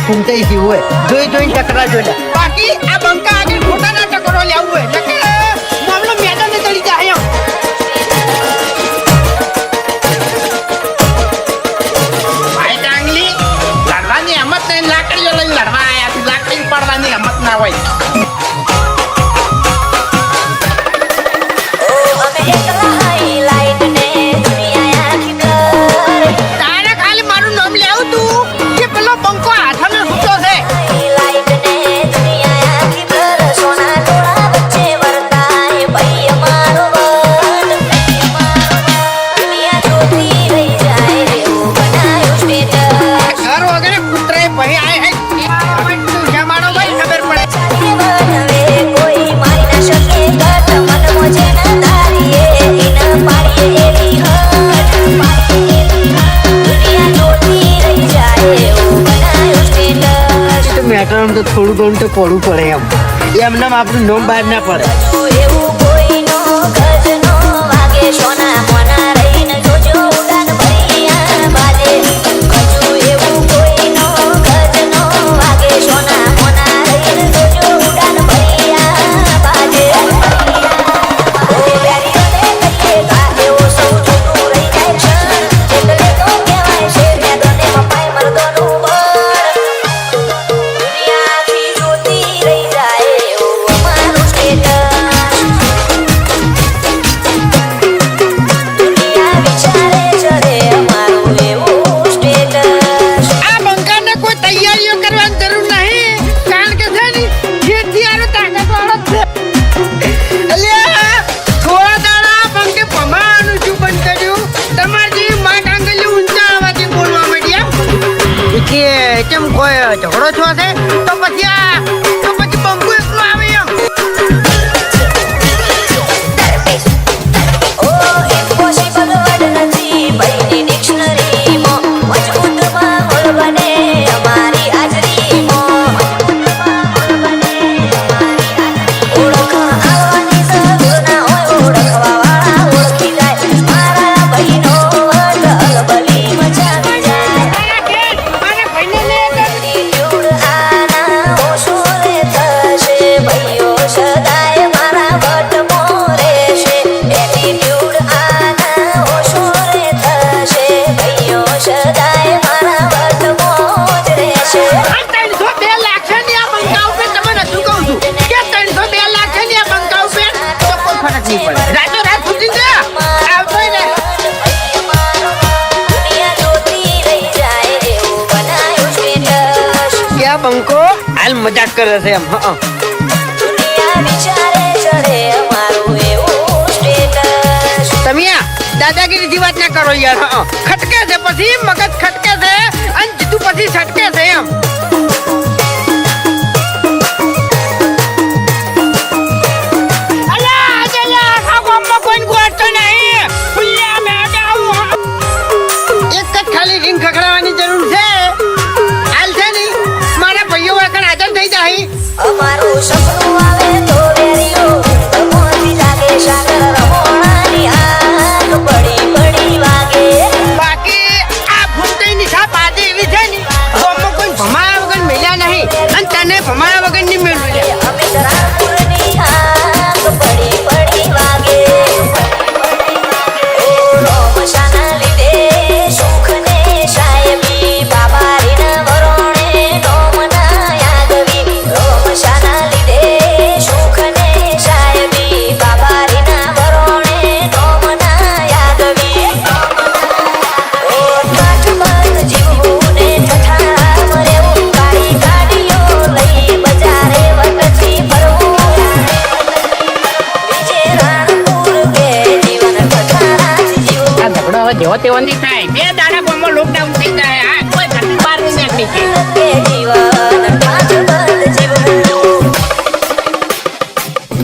ફૂમતાઈ જેવું હોય જોઈ જોઈને ટકરા જોઈ બાકી આ બંકા આગળ ખોટાના ટકરો લેવું હોય મામલો મેદાને તળી જાય ભાઈ ડાંગલી લડવાની હિંમત નહીં લાકડીઓ લઈને લડવા આવ્યા લાકડી પડવાની હિંમત ના હોય તો થોડું ઘણું તો પડવું પડે એમને આપણું નોમ બહાર ના પડે કેમ કોઈ ઝઘડો છો છે તો પછી બંકુ એકલો આવે એમ બંકો હાલ મજાક કરે છે એમ તમે દાદાગીરી વાત ના કરો યાર ખટકે છે પછી મગજ ખટકે છે અને જીતું પછી છટકે છે એમ એક જ ખાલી રીંગ ખખડાવવાની જરૂર છે અમારું સપનું આવે તો વેરીઓ મોતી લાગે સાગર રમોણાની આગ પડી પડી વાગે બાકી આ ફૂમતાઈ ની છાપ આજે એવી છે ને ગામમાં કોઈ ભમાયા વગર મેલ્યા નહીં અને તને ભમાયા વગર નહીં મેળવ્યું અમે રામપુરની આગ પડી પડી વાગે રોમશાના લીધે સુખ ને સાહેબી બાબા રીના વરોણે નોમના યાદવી રોમશાના લીધે સુખ ને સાહેબી બાબા રીના વરોણે નોમના યાદવી કાઠમંડ જીવવું ને ઠઠારા મરેવું કાળી ગાડીઓ લઈ બજારે વટથી ફરવું વિજય રાણપુર કે જીવન ઠઠારાથી જીવવું આ ઝઘડો હવે જેવો તેવો નહીં થાય બે દાડા ગામમાં લોકડાઉન થઈ જાય આ કોઈ ઘરની બહાર નહીં નીકળી કે જીવન કાઠમંડ જીવવું